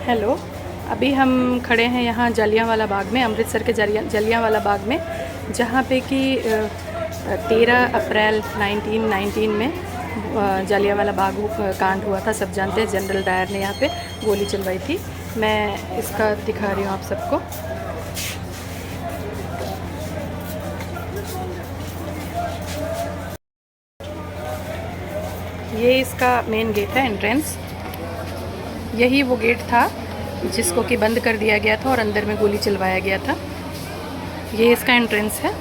Hello, अभी हम खड़े हैं यहाँ जलियांवाला बाग में, अमृतसर के जलियांवाला बाग में, जहाँ पे कि 13 अप्रैल 1919 में जलियांवाला बाग कांड हुआ था। सब जानते हैं, जनरल डायर ने यहाँ पे गोली चलवाई थी। मैं इसका दिखा रही हूँ आप सबको। ये इसका मेन गेट है, एंट्रेंस। यही वो गेट था जिसको कि बंद कर दिया गया था और अंदर में गोली चलवाया गया था। ये इसका एंट्रेंस है।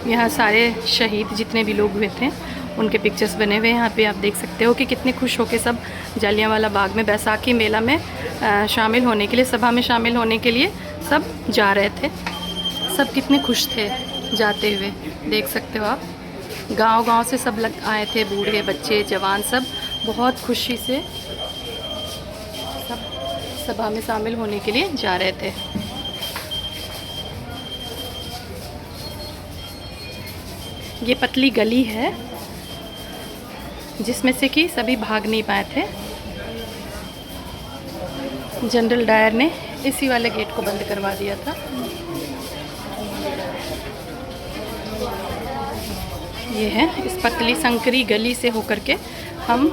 यहाँ सारे शहीद जितने भी लोग हुए थे उनके पिक्चर्स बने हुए हैं। यहाँ पे आप देख सकते हो कि कितने खुश होके सब जलियांवाला बाग में बैसाखी मेला में शामिल होने के लिए, सभा में शामिल होने के लिए सब जा रहे थे। सब कितने खुश थे जाते हुए, देख सकते हो आप। गांव-गांव से सब आए थे, बूढ़े बच्चे जवान, सब बहुत खुशी से सब सभा में शामिल होने के लिए जा रहे थे। ये पतली गली है जिसमें से कि सभी भाग नहीं पाए थे। जनरल डायर ने इसी वाले गेट को बंद करवा दिया था। ये है, इस पतली संकरी गली से होकर के हम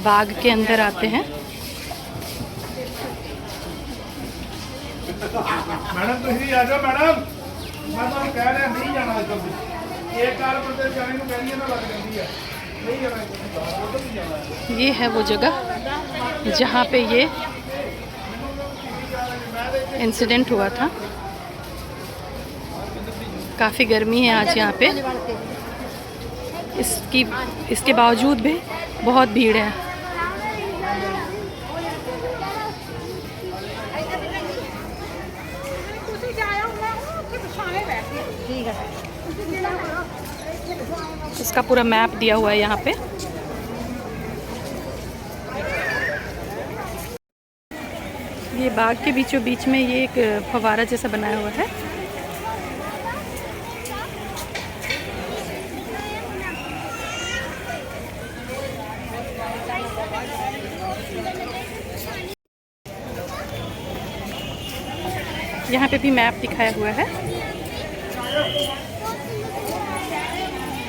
बाग के अंदर आते हैं। मैडम तुम आ जाओ मैडम, मैं तो कह रहा नहीं जाना इधर। एक कार पर जाने को कह रही है ना, लग जाती है नहीं जाना। ये है वो जगह जहाँ पे ये इंसिडेंट हुआ था। काफ़ी गर्मी है आज यहाँ पे, इसके बावजूद भी बहुत भीड़ है। इसका पूरा मैप दिया हुआ है यहाँ पे। ये बाग के बीचों बीच में ये एक फव्वारा जैसा बनाया हुआ है। यहाँ पे भी मैप दिखाया हुआ है।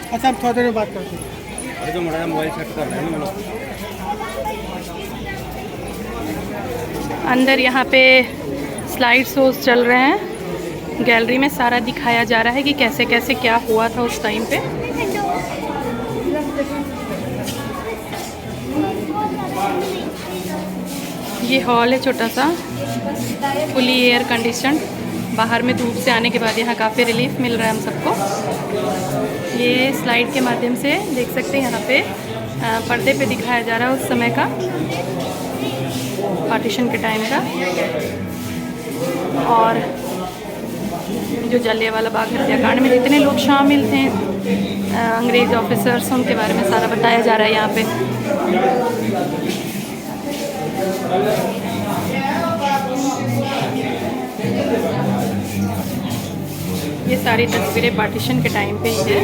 अच्छा, अब थोड़ी देर में बात करते हैं। अरे जो मेरा मोबाइल सेट कर रहे हैं ना, अंदर यहाँ पे स्लाइड शोज चल रहे हैं। गैलरी में सारा दिखाया जा रहा है कि कैसे कैसे क्या हुआ था उस टाइम पे। ये हॉल है छोटा सा, फुली एयर कंडीशन। बाहर में धूप से आने के बाद यहाँ काफ़ी रिलीफ मिल रहा है हम सबको। ये स्लाइड के माध्यम से देख सकते हैं, यहाँ पे पर्दे पे दिखाया जा रहा है उस समय का, पार्टीशन के टाइम का। और जो जलियांवाला बाग हत्याकांड में जितने लोग शामिल थे, अंग्रेज ऑफिसर्स, उनके बारे में सारा बताया जा रहा है यहाँ पे। ये सारी तस्वीरें पार्टीशन के टाइम पे ही है।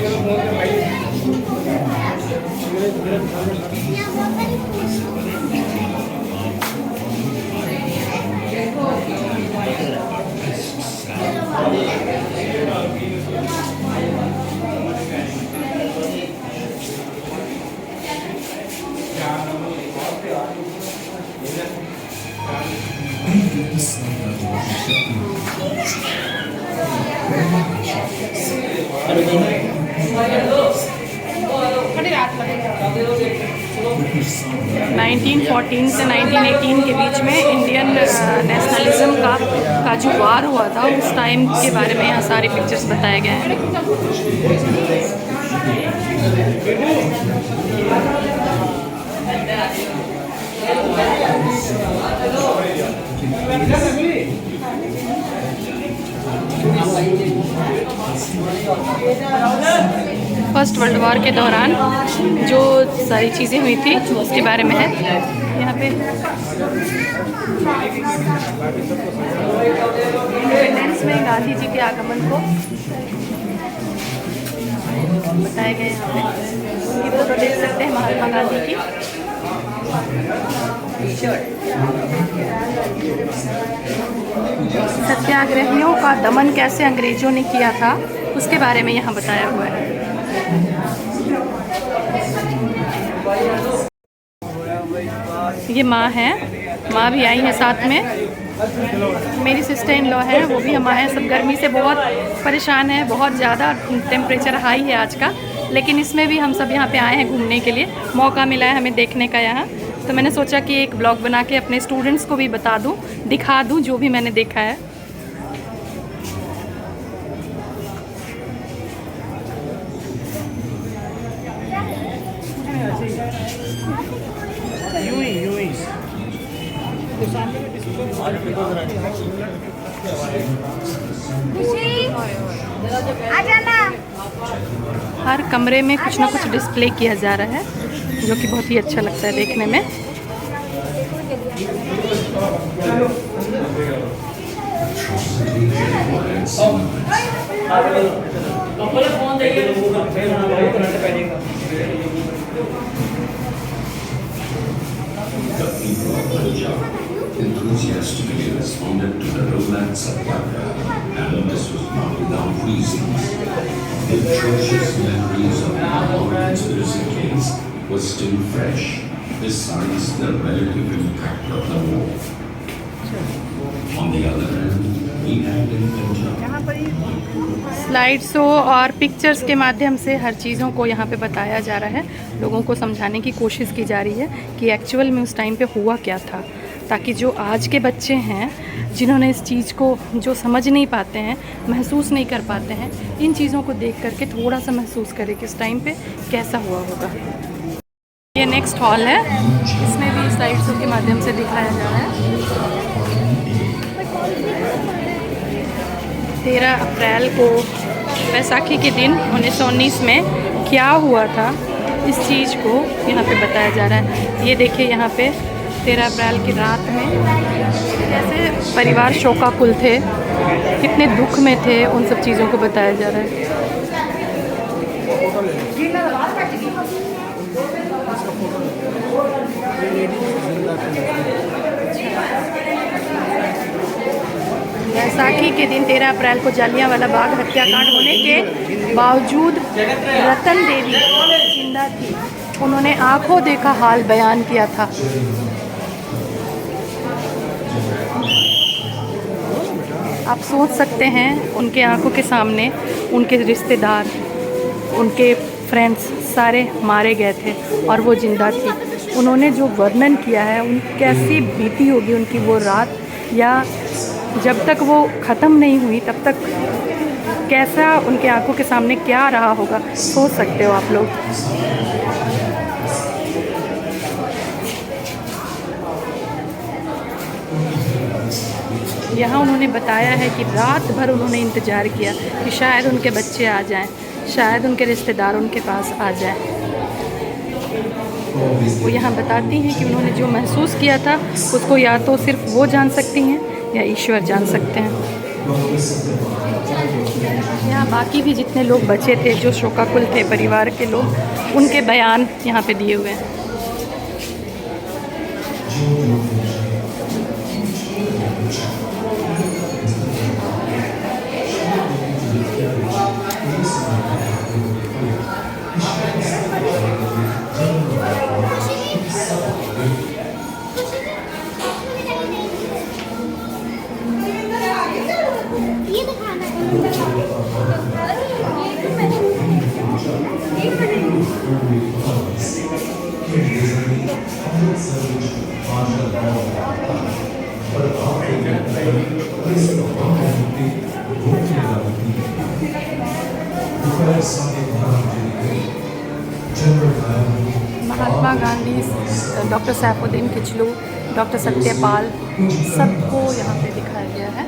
नाइनटीन 14 से 1918 के बीच में इंडियन नेशनलिज्म का जो वार हुआ था, उस टाइम के बारे में यहाँ सारी पिक्चर्स बताए गए हैं। फर्स्ट वर्ल्ड वॉर के दौरान जो सारी चीज़ें हुई थी उसके बारे में है यहाँ पे। इंडिपेंडेंस में गांधी जी के आगमन को बताए गए यहाँ पे। उनकी फोटो देख सकते हैं महात्मा गांधी की। सत्याग्रहियों का दमन कैसे अंग्रेजों ने किया था उसके बारे में यहाँ बताया हुआ है। ये माँ है, माँ भी आई है साथ में। मेरी सिस्टर इन लॉ है, वो भी हम आए हैं। सब गर्मी से बहुत परेशान है, बहुत ज़्यादा टेम्परेचर हाई है आज का, लेकिन इसमें भी हम सब यहाँ पे आए हैं घूमने के लिए। मौका मिला है हमें देखने का यहाँ, तो मैंने सोचा कि एक ब्लॉग बना के अपने स्टूडेंट्स को भी बता दूँ, दिखा दूँ जो भी मैंने देखा है। हर कमरे में कुछ ना कुछ डिस्प्ले किया जा रहा है, जो कि बहुत ही अच्छा लगता है देखने में। Enthusiastically responded to the Roland Satyagraha, and this was not without reason. The atrocious memories of the Lahore conspiracy case was still fresh, besides the relative impact of the war. On the other hand, we had in Punjab. Slide show और pictures के माध्यम से हर चीज़ों को यहाँ पे बताया जा रहा है। लोगों को समझाने की कोशिश की जा रही है कि एक्चुअल में उस टाइम पे हुआ क्या था, ताकि जो आज के बच्चे हैं जिन्होंने इस चीज़ को जो समझ नहीं पाते हैं, महसूस नहीं कर पाते हैं, इन चीज़ों को देख करके थोड़ा सा महसूस करें कि इस टाइम पे कैसा हुआ होगा। ये नेक्स्ट हॉल है, इसमें भी स्लाइड शो के माध्यम से दिखाया जा रहा है। 13 अप्रैल को बैसाखी के दिन 1919 में क्या हुआ था, इस चीज़ को यहाँ पे बताया जा रहा है। ये देखिए यहाँ पे 13 अप्रैल की रात में कैसे परिवार शोकाकुल थे, कितने दुख में थे, उन सब चीज़ों को बताया जा रहा है। बैसाखी के दिन 13 अप्रैल को जालियांवाला बाग हत्याकांड होने के बावजूद रतन देवी जिंदा थी। उन्होंने आंखों देखा हाल बयान किया था। आप सोच सकते हैं, उनके आंखों के सामने उनके रिश्तेदार, उनके फ्रेंड्स सारे मारे गए थे और वो जिंदा थी। उन्होंने जो वर्णन किया है, उन कैसी बीती होगी उनकी वो रात, या जब तक वो ख़त्म नहीं हुई तब तक कैसा उनके आंखों के सामने क्या रहा होगा, सोच सकते हो आप लोग। यहाँ उन्होंने बताया है कि रात भर उन्होंने इंतज़ार किया कि शायद उनके बच्चे आ जाएं, शायद उनके रिश्तेदार उनके पास आ जाएं। वो यहाँ बताती हैं कि उन्होंने जो महसूस किया था उसको या तो सिर्फ वो जान सकती हैं या ईश्वर जान सकते हैं। यहाँ बाकी भी जितने लोग बचे थे, जो शोकाकुल थे परिवार के लोग, उनके बयान यहाँ पे दिए हुए हैं। महात्मा गांधी, डॉक्टर सैफुद्दीन किचलू, डॉक्टर सत्यपाल, सबको यहाँ पे दिखाया गया है।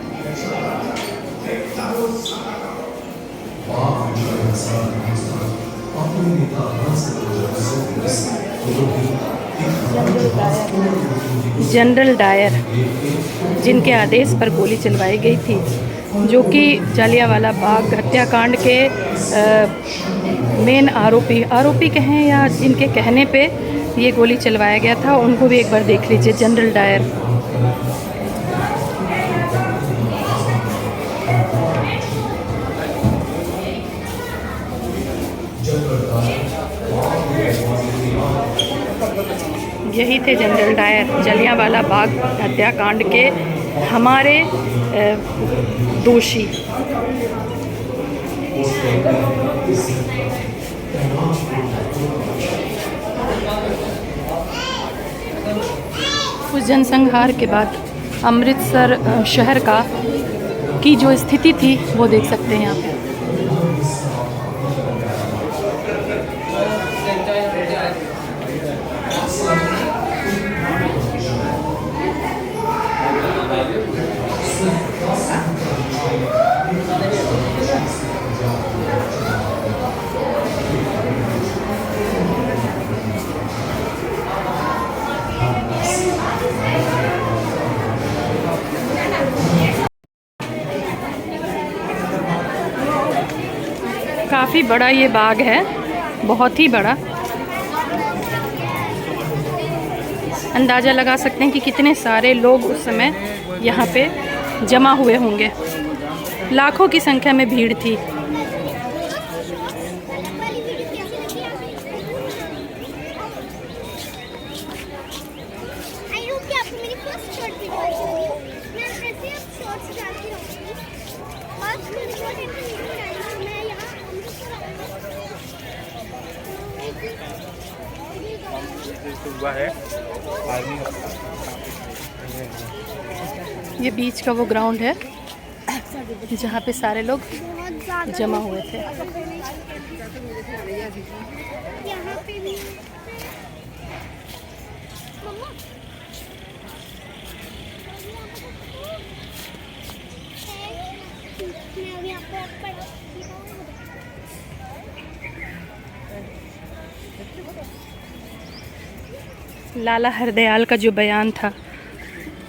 जनरल डायर, जिनके आदेश पर गोली चलवाई गई थी, जो कि जालियांवाला बाग हत्याकांड के मेन आरोपी कहें या जिनके कहने पे ये गोली चलवाया गया था, उनको भी एक बार देख लीजिए। General Dyer. यही थे जनरल डायर, जलियांवाला बाग हत्याकांड के हमारे दोषी। उस जनसंहार के बाद अमृतसर शहर की जो स्थिति थी वो देख सकते हैं यहाँ पे। काफ़ी बड़ा ये बाग है, बहुत ही बड़ा। अंदाज़ा लगा सकते हैं कि कितने सारे लोग उस समय यहाँ पे जमा हुए होंगे। लाखों की संख्या में भीड़ थी। ये बीच का वो ग्राउंड है जहाँ पे सारे लोग जमा हुए थे। लाला हरदयाल का जो बयान था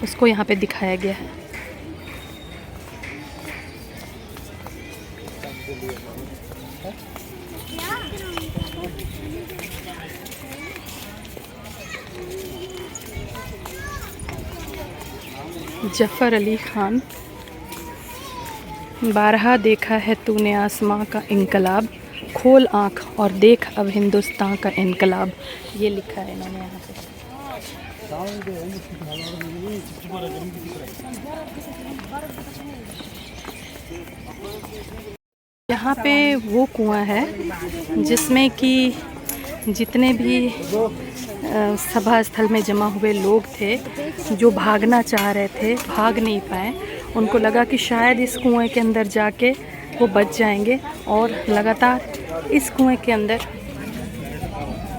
उसको यहाँ पे दिखाया गया है। जफ़र अली खान, 12 देखा है तूने आसमां का इनकलाब, खोल आँख और देख अब हिंदुस्तान का इनकलाब। ये लिखा है इन्होंने यहाँ पे। यहाँ पे वो कुआं है जिसमें कि जितने भी सभा स्थल में जमा हुए लोग थे जो भागना चाह रहे थे, भाग नहीं पाए। उनको लगा कि शायद इस कुएं के अंदर जाके वो बच जाएंगे और लगातार इस कुएं के अंदर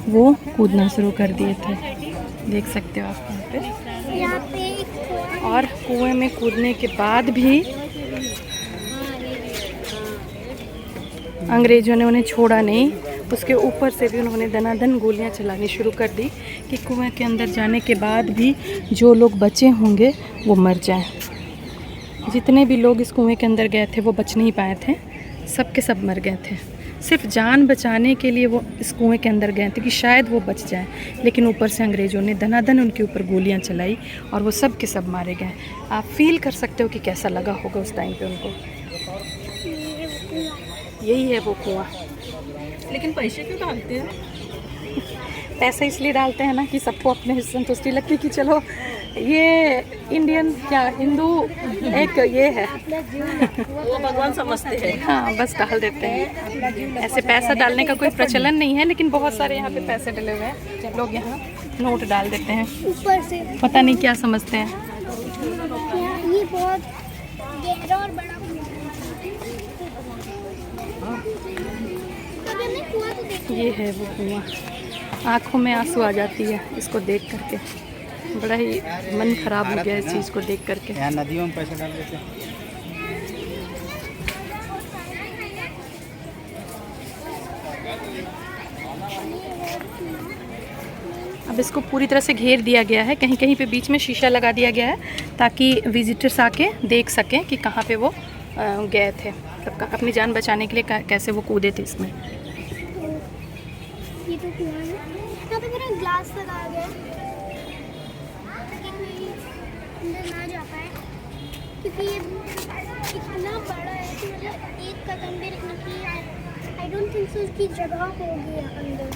वो कूदना शुरू कर दिए थे। देख सकते हो आप यहाँ पे। और कुएं में कूदने के बाद भी अंग्रेज़ों ने उन्हें छोड़ा नहीं। उसके ऊपर से भी उन्होंने दनादन गोलियां चलानी शुरू कर दी कि कुएं के अंदर जाने के बाद भी जो लोग बचे होंगे वो मर जाएं। जितने भी लोग इस कुएं के अंदर गए थे वो बच नहीं पाए थे, सब के सब मर गए थे। सिर्फ जान बचाने के लिए वो इस कुएं के अंदर गए थे कि शायद वो बच जाएं, लेकिन ऊपर से अंग्रेज़ों ने दनादन उनके ऊपर गोलियां चलाई और वो सब के सब मारे गए। आप फील कर सकते हो कि कैसा लगा होगा उस टाइम पे उनको। यही है वो कुआं। लेकिन पैसे क्यों डालते हैं? पैसे इसलिए डालते हैं ना कि सबको अपने संतुष्टि लगती है कि चलो ये इंडियन क्या हिंदू एक ये है वो भगवान समझते हैं। हाँ, बस डाल देते हैं। ऐसे पैसा डालने का कोई प्रचलन नहीं है, लेकिन बहुत सारे यहाँ पे पैसे डले हुए हैं। लोग यहाँ नोट डाल देते हैं ऊपर से। पता नहीं क्या समझते हैं। ये बहुत गहरा और बड़ा ये है वो कुआं। आँखों में आंसू आ जाती है इसको देख करके। बड़ा ही मन खराब हो गया इस चीज़ को देख करके। यहाँ नदियों में पैसे डाल देते हैं। अब इसको पूरी तरह से घेर दिया गया है, कहीं कहीं पे बीच में शीशा लगा दिया गया है ताकि विजिटर्स आके देख सकें कि कहाँ पे वो गए थे, मतलब अपनी जान बचाने के लिए कैसे वो कूदे थे इसमें। ये तो कुआं है, यहाँ पे पूरा ग्लास लगाया गया है ताकि कोई अंदर ना जा पाए, क्योंकि ये इतना बड़ा है कि मतलब एक कदम भी रखने की आई डोंट थिंक सो इसकी जगह होगी अंदर।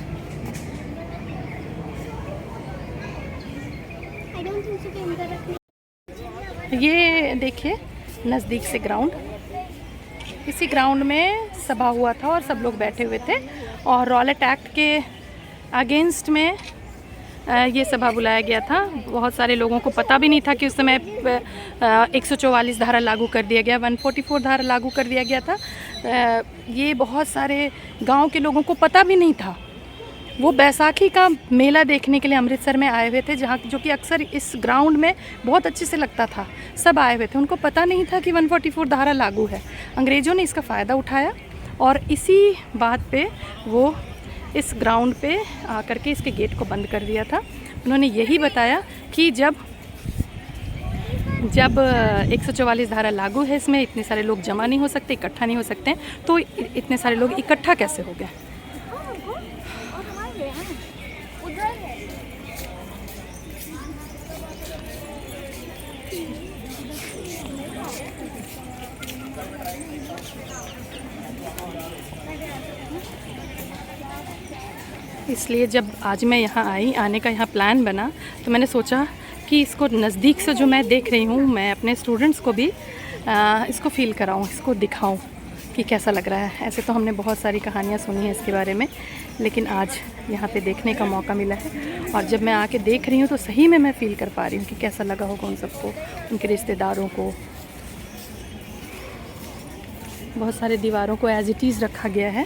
आई डोंट थिंक सो कि अंदर रखने। ये देखिए नज़दीक से ग्राउंड, इसी ग्राउंड में सभा हुआ था और सब लोग बैठे हुए थे और रॉलेट एक्ट के अगेंस्ट में ये सभा बुलाया गया था। बहुत सारे लोगों को पता भी नहीं था कि उस समय 144 धारा लागू कर दिया गया, 144 धारा लागू कर दिया गया था। ये बहुत सारे गांव के लोगों को पता भी नहीं था। वो बैसाखी का मेला देखने के लिए अमृतसर में आए हुए थे, जहाँ जो कि अक्सर इस ग्राउंड में बहुत अच्छे से लगता था। सब आए हुए थे, उनको पता नहीं था कि 144 धारा लागू है। अंग्रेज़ों ने इसका फ़ायदा उठाया और इसी बात पे वो इस ग्राउंड पे आकर के इसके गेट को बंद कर दिया था। उन्होंने यही बताया कि जब 144 धारा लागू है, इसमें इतने सारे लोग जमा नहीं हो सकते, इकट्ठा नहीं हो सकते, तो इतने सारे लोग इकट्ठा कैसे हो गए। इसलिए जब आज मैं यहाँ आई, आने का यहाँ प्लान बना, तो मैंने सोचा कि इसको नज़दीक से जो मैं देख रही हूँ, मैं अपने स्टूडेंट्स को भी इसको फील कराऊँ, इसको दिखाऊँ कि कैसा लग रहा है। ऐसे तो हमने बहुत सारी कहानियाँ सुनी हैं इसके बारे में, लेकिन आज यहाँ पे देखने का मौका मिला है और जब मैं आके देख रही हूँ तो सही में मैं फ़ील कर पा रही हूँ कि कैसा लगा होगा उन सबको, उनके रिश्तेदारों को। बहुत सारे दीवारों को एज इट इज़ रखा गया है।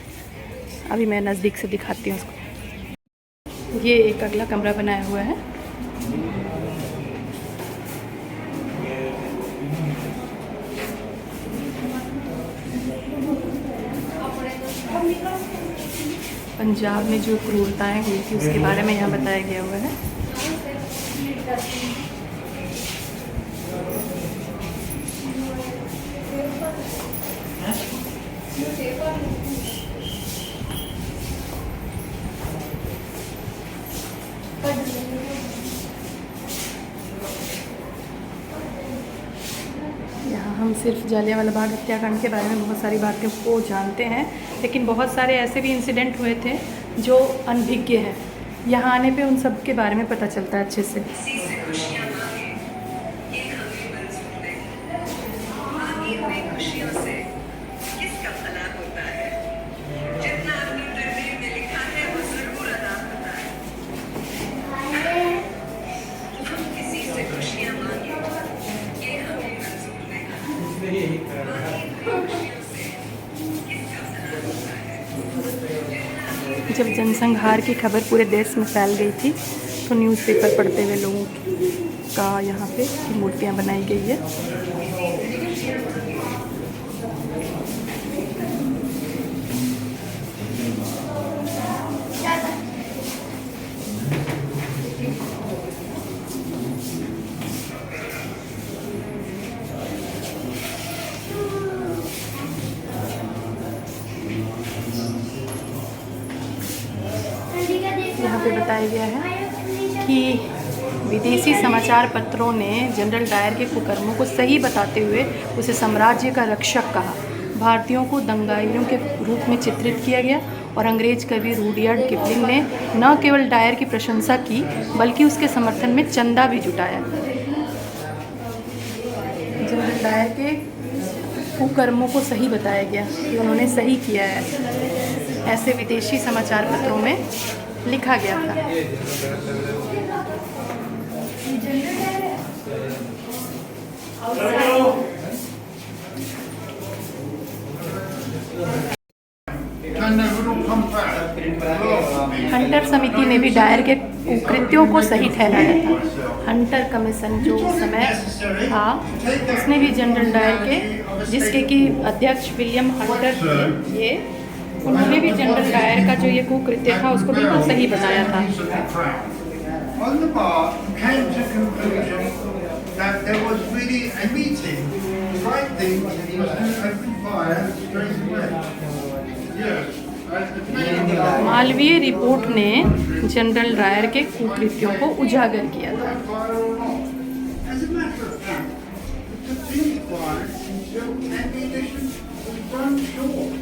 अभी मैं नज़दीक से दिखाती हूँ उसको। ये एक अगला कमरा बनाया हुआ है। पंजाब में जो क्रूरताएं हुई थी उसके बारे में यहाँ बताया गया हुआ है। यहाँ हम सिर्फ जालियांवाला बाग हत्याकांड के बारे में बहुत सारी बातें को जानते हैं, लेकिन बहुत सारे ऐसे भी इंसिडेंट हुए थे जो अनभिज्ञ हैं। यहाँ आने पे उन सब के बारे में पता चलता है अच्छे से। जब जनसंहार की खबर पूरे देश में फैल गई थी तो न्यूज़पेपर पढ़ते हुए लोगों का यहाँ पे मूर्तियाँ बनाई गई है। यहाँ पे बताया गया है कि विदेशी समाचार पत्रों ने जनरल डायर के कुकर्मों को सही बताते हुए उसे साम्राज्य का रक्षक कहा। भारतीयों को दंगाइयों के रूप में चित्रित किया गया और अंग्रेज कवि रुडयार्ड किपलिंग ने न केवल डायर की प्रशंसा की बल्कि उसके समर्थन में चंदा भी जुटाया। जनरल डायर के कुकर्मों को सही बताया गया कि उन्होंने सही किया है, ऐसे विदेशी समाचार पत्रों में लिखा गया था। हंटर समिति ने भी डायर के कृत्यों को सही ठहराया था। हंटर कमीशन जो उस समय था उसने भी जनरल डायर के, जिसके कि अध्यक्ष विलियम हंटर थे, ये उन्होंने भी जनरल डायर का जो ये कुकृत्य था उसको बिल्कुल सही बताया था। On the bar came to conclusion that there was really a meeting right thing was to open fire straight away. Malviya report ने जनरल डायर के कुकृत्यों को उजागर किया था। Fire or not. As a matter of fact, it continued fire until ammunition was burned short.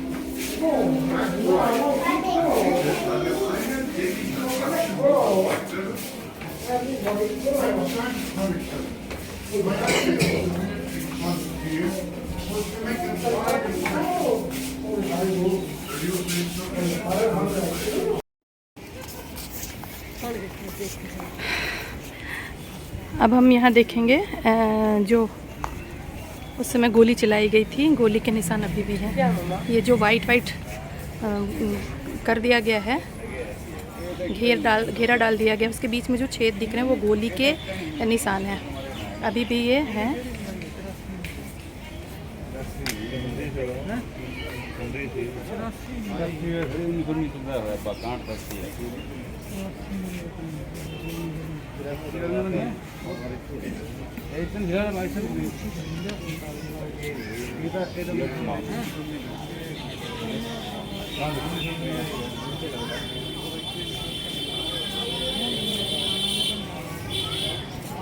अब हम यहाँ देखेंगे जो उस समय गोली चलाई गई थी, गोली के निशान अभी भी हैं। ये जो वाइट कर दिया गया है, घेरा डाल दिया गया, उसके बीच में जो छेद दिख रहे हैं वो गोली के निशान हैं, अभी भी ये हैं।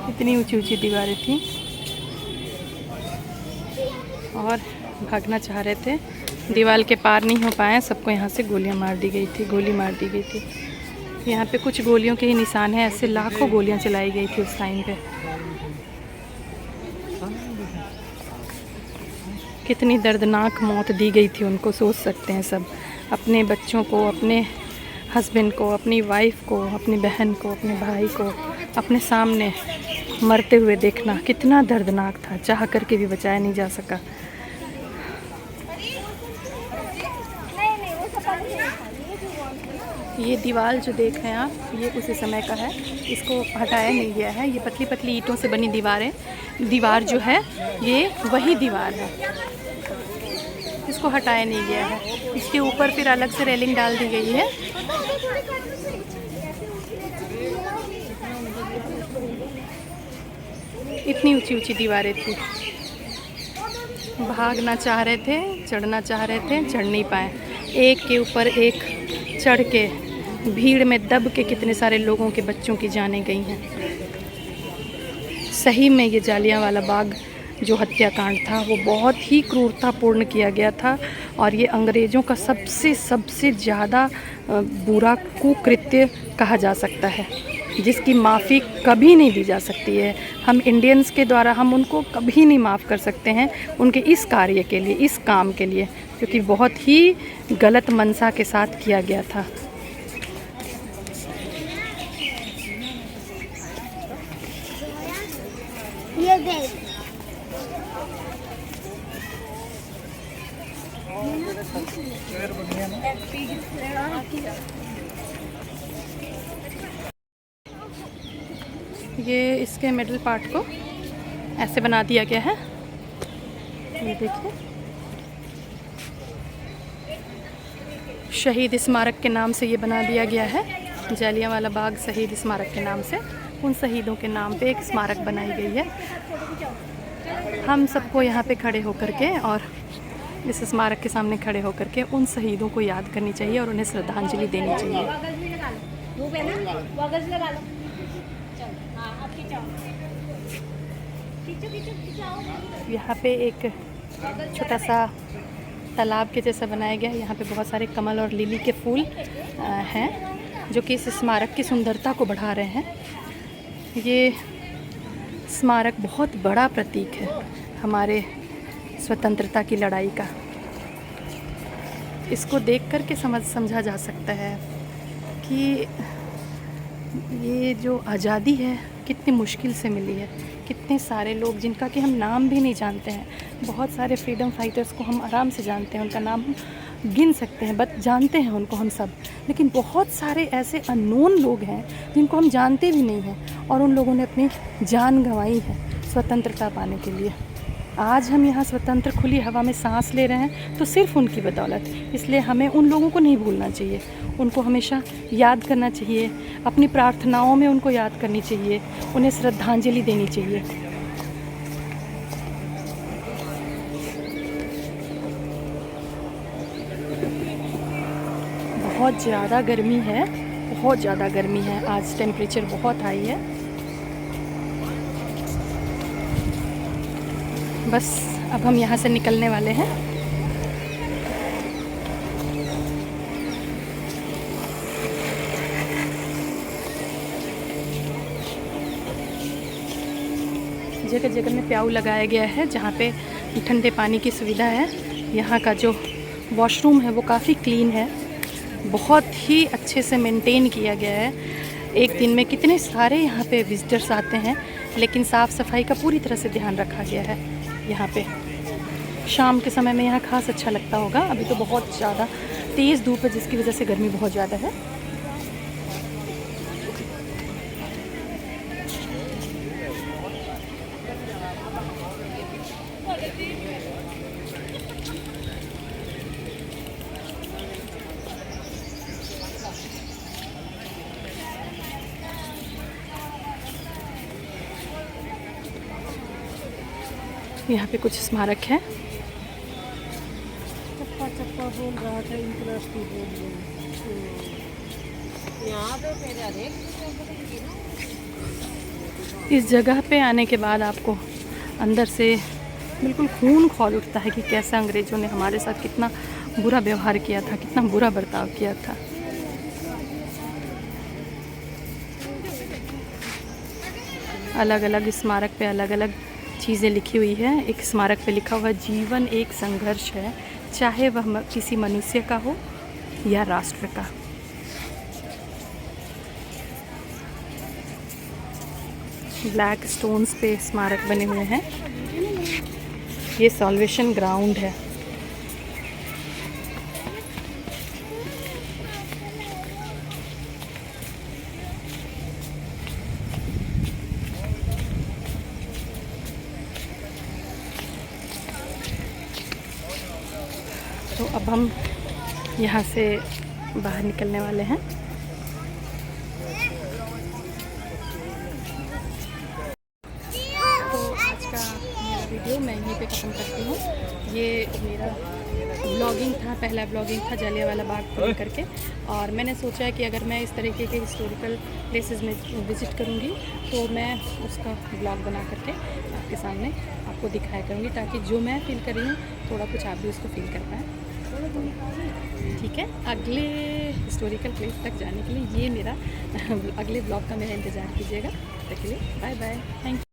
इतनी ऊंची ऊंची दीवारें थी और भागना चाह रहे थे, दीवार के पार नहीं हो पाए, सबको यहाँ से गोलियां मार दी गई थी, गोली मार दी गई थी। यहाँ पे कुछ गोलियों के ही निशान हैं, ऐसे लाखों गोलियां चलाई गई थी उस टाइम पे। कितनी दर्दनाक मौत दी गई थी उनको, सोच सकते हैं सब। अपने बच्चों को, अपने हस्बैंड को, अपनी वाइफ को, अपनी बहन को, अपने भाई को अपने सामने मरते हुए देखना कितना दर्दनाक था, चाह करके भी बचाया नहीं जा सका। ये दीवार जो देख रहे हैं आप, ये उसी समय का है, इसको हटाया नहीं गया है। ये पतली पतली ईंटों से बनी दीवार जो है ये वही दीवार है, इसको हटाया नहीं गया है। इसके ऊपर फिर अलग से रेलिंग डाल दी गई है। इतनी ऊंची ऊंची दीवारें थी, भागना चाह रहे थे, चढ़ना चाह रहे थे, चढ़ नहीं पाए। एक के ऊपर एक चढ़ के भीड़ में दब के कितने सारे लोगों के बच्चों की जानें गई हैं। सही में ये जालियांवाला बाग जो हत्याकांड था वो बहुत ही क्रूरतापूर्ण किया गया था और ये अंग्रेज़ों का सबसे ज़्यादा बुरा कुकृत्य कहा जा सकता है, जिसकी माफ़ी कभी नहीं दी जा सकती है। हम इंडियंस के द्वारा हम उनको कभी नहीं माफ़ कर सकते हैं उनके इस कार्य के लिए, इस काम के लिए, क्योंकि बहुत ही गलत मंशा के साथ किया गया था। ये देख, ये इसके मिडल पार्ट को ऐसे बना दिया गया है, ये देखिए। शहीद स्मारक के नाम से ये बना दिया गया है, जालियांवाला बाग शहीद स्मारक के नाम से। उन शहीदों के नाम पे एक स्मारक बनाई गई है। हम सबको यहाँ पे खड़े होकर के और इस स्मारक के सामने खड़े होकर के उन शहीदों को याद करनी चाहिए और उन्हें श्रद्धांजलि देनी चाहिए। यहाँ पे एक छोटा सा तालाब के जैसा बनाया गया है। यहाँ पे बहुत सारे कमल और लिली के फूल हैं जो कि इस स्मारक की सुंदरता को बढ़ा रहे हैं। ये स्मारक बहुत बड़ा प्रतीक है हमारे स्वतंत्रता की लड़ाई का। इसको देख कर के समझा जा सकता है कि ये जो आज़ादी है कितनी मुश्किल से मिली है। कितने सारे लोग जिनका कि हम नाम भी नहीं जानते हैं, बहुत सारे फ्रीडम फाइटर्स को हम आराम से जानते हैं, उनका नाम हम गिन सकते हैं, बट जानते हैं उनको हम सब, लेकिन बहुत सारे ऐसे अननोन लोग हैं जिनको हम जानते भी नहीं हैं और उन लोगों ने अपनी जान गंवाई है स्वतंत्रता पाने के लिए। आज हम यहाँ स्वतंत्र खुली हवा में सांस ले रहे हैं तो सिर्फ उनकी बदौलत। इसलिए हमें उन लोगों को नहीं भूलना चाहिए, उनको हमेशा याद करना चाहिए, अपनी प्रार्थनाओं में उनको याद करनी चाहिए, उन्हें श्रद्धांजलि देनी चाहिए। बहुत ज़्यादा गर्मी है, बहुत ज़्यादा गर्मी है। आज टेम्परेचर बहुत हाई है। बस अब हम यहाँ से निकलने वाले हैं। जगह जगह में प्याऊ लगाया गया है जहाँ पे ठंडे पानी की सुविधा है। यहाँ का जो वॉशरूम है वो काफ़ी क्लीन है, बहुत ही अच्छे से मेंटेन किया गया है। एक दिन में कितने सारे यहाँ पे विजिटर्स आते हैं, लेकिन साफ़ सफाई का पूरी तरह से ध्यान रखा गया है यहाँ पे। शाम के समय में यहाँ खास अच्छा लगता होगा। अभी तो बहुत ज़्यादा तेज़ धूप है जिसकी वजह से गर्मी बहुत ज़्यादा है। यहाँ पे कुछ स्मारक है। चप्पा चप्पा बोल रहा था, इंटरेस्टी बोल यहाँ पे फिर इस जगह पे आने के बाद आपको अंदर से बिल्कुल खून खौल उठता है कि कैसे अंग्रेज़ों ने हमारे साथ कितना बुरा व्यवहार किया था, कितना बुरा बर्ताव किया था। अलग अलग स्मारक पे अलग अलग चीज़ें लिखी हुई है। एक स्मारक पे लिखा हुआ है, जीवन एक संघर्ष है, चाहे वह किसी मनुष्य का हो या राष्ट्र का। ब्लैक स्टोन्स पे स्मारक बने हुए हैं। ये सॉल्वेशन ग्राउंड है। तो अब हम यहाँ से बाहर निकलने वाले हैं। तो आज का मेरा वीडियो मैं यहीं पे ख़त्म करती हूँ। ये मेरा ब्लॉगिंग था, पहला ब्लॉगिंग था जालियांवाला बाग को लेकर के। और मैंने सोचा कि अगर मैं इस तरीके के हिस्टोरिकल प्लेसेस में विज़िट करूँगी तो मैं उसका ब्लॉग बना करके आपके सामने आपको दिखाया करूँगी, ताकि जो मैं फील कर रही हूँ थोड़ा कुछ आप भी उसको फील कर पाएँ। ठीक है, अगले हिस्टोरिकल प्लेस तक जाने के लिए ये मेरा अगले ब्लॉग का मेरा इंतज़ार कीजिएगा। तब तक के लिए बाय बाय, थैंक यू।